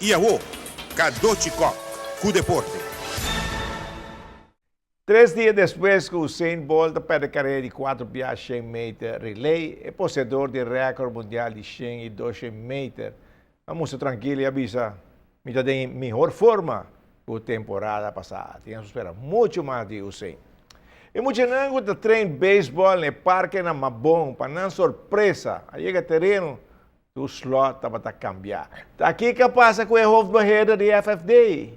Iaô, Kadochicó, cu deporte. 3 dias depois que Usain Bolt para a carreira de 4 pias 100 metros relay, é possuidor do recorde mundial de 100 e 200 metros. Vamos tranquilo e avisa, me está em melhor forma que a temporada passada. Temos que esperar muito mais de Usain. E muito não que treino beisebol no parque na Mabon, para não surpresa, aí chega terreno, o slot estava a cambiar. Aqui que passa com o hoofdbeheerder de FFD.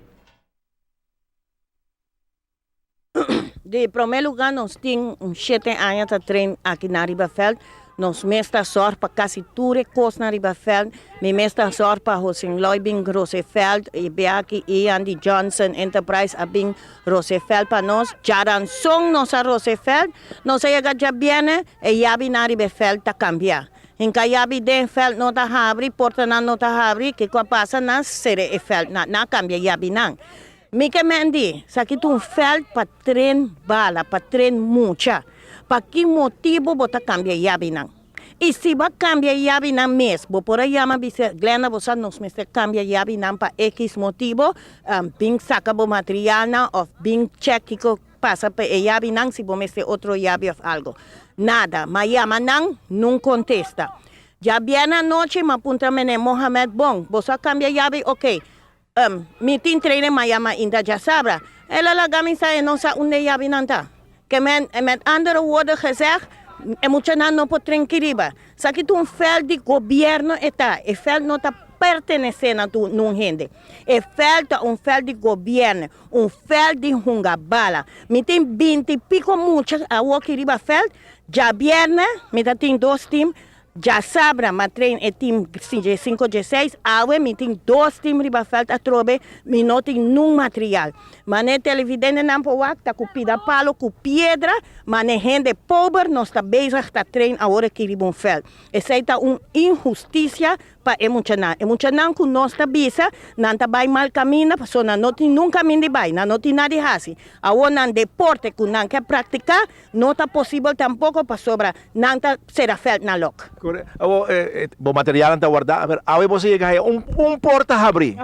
De primeiro lugar, nós temos 7 anos de treino aqui na Ribafeld. Nós mestra sorte para quase tudo coisa na Ribafeld. Me mestra sorte para José Loibing Rosefeld e Beaki e Andy Johnson Enterprise abing Rosefeld para nós. Jaran song nós a Rosefeld. Nós chega já bem e yabi na Ribafeld está cambiar. Hinka yabi den feld nota habri, porta na nota habri, que passa na sere e feld na cambia yabi nang. Mika mendi, sakit feld para tren bala, para tren mucha. Para que motivo bota cambia yabi nang? E se va cambia yabi nang mes, bo por aí ama bise Glenda bosa nos meste cambia yabi nang para X motivo, bing saca bo material na of bing check que passa para yabi nang si bo meste outro yabi of algo. Nada, mayama nang não contesta. Já viene a noite, me apunta mene Mohamed Bong, você cambia yabi, ok. Meeting trainer mayama inda já sabra. Ela la gamisa e não sa unde yabi nanta. Que met andere woorden gezegd, moet je não pode tranquiliba. Saki tu veld de governo eta, e veld não tá pertenecendo a tu não rende. E veld veld de governo, veld de hungabala. Me tem 20 pico muchas a wakiriba veld. Já viene, me tem 2 times. Já sabra, mas trein é time 5 de 6, awe me tem 2 times riba felt a trobe, me não tem nenhum material. Mas é televidente não pode tá com pida palo, com pedra, mas é gente pobre, não está bezig a trein a hora que riba felt. Essa é uma injustiça para emocionar. Emocionar com nós está bisa, não está bem mal caminho, porque não tem nunca caminho de bem, não tem nada de assim. A hora deporte que não quer praticar, não está possível tampouco para sobra, não está será felt na loca. Bom material está guardado. Agora você chega porta-abri.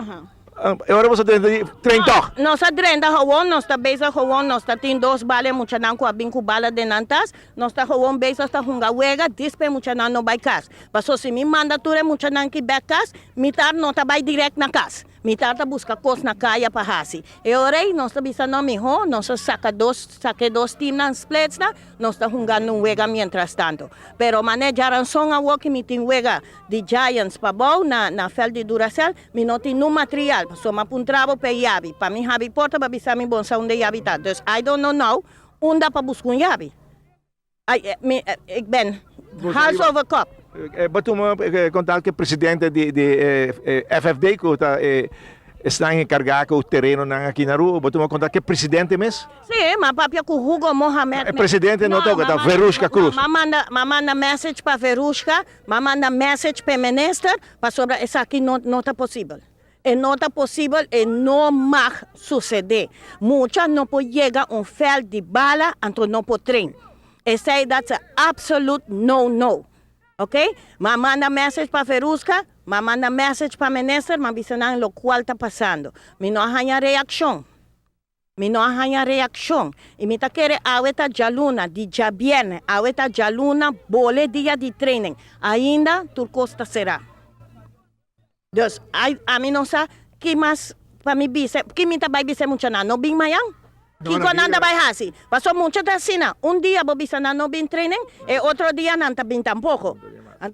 Agora você tem 30. Nós estamos nós estamos bezig gewoon, nós temos 2 balas, muita não com a binco bala de nantas, nós estamos gewoon bezig, está hunga wega, dispe muita não no vai casa. Passou se me manda tudo muita não que back casa, mitar não está vai direto na casa. Mitar tá busca coisa na caia para hasi. E orei, nós estamos pensando mijo, nós saca 2 times nas splits na, nós estamos jogando um wega mientras tanto. Pero manejaram só a walk meeting wega de Giants para bom na fel de Duracell, me não tem no material, só me apuntrava para yabi. Para mim habi porta para bisar me bom sa onde yabi tá. Dus I don't know now, onde para buscar yabi. Ik ben hals over kop. Bato mo contar que o presidente de FFD que está encarregado com o terreno aqui na rua. Bato mo contar que presidente mesmo? Sim, mas papia com Hugo Mohamed. O presidente não toca, tá Verushka Cruz. Manda message para Verushka, manda message para o ministro, para sobre isso aqui não está possível. E não está possível e não mag suceder. Muitas não pode chegar fel de bala, então não pode treinar. E say that's an absolute no. Ok? Mas manda message para Verushka, mas manda message para o ministro, mas bisanang lo qual está passando. Me não há reação. Me não há reação. E me tá querer aweta jaluna de jabiene, aweta jaluna bole dia de training. Ainda turcosta será. Dus a mim não sabe que mais para me bise, que me tá vai bise muito não bing mayang. Kiko nanda vai hasi. Passou muito da sina. Dia bo bisa na no bin training e outro dia não tá bem tampouco.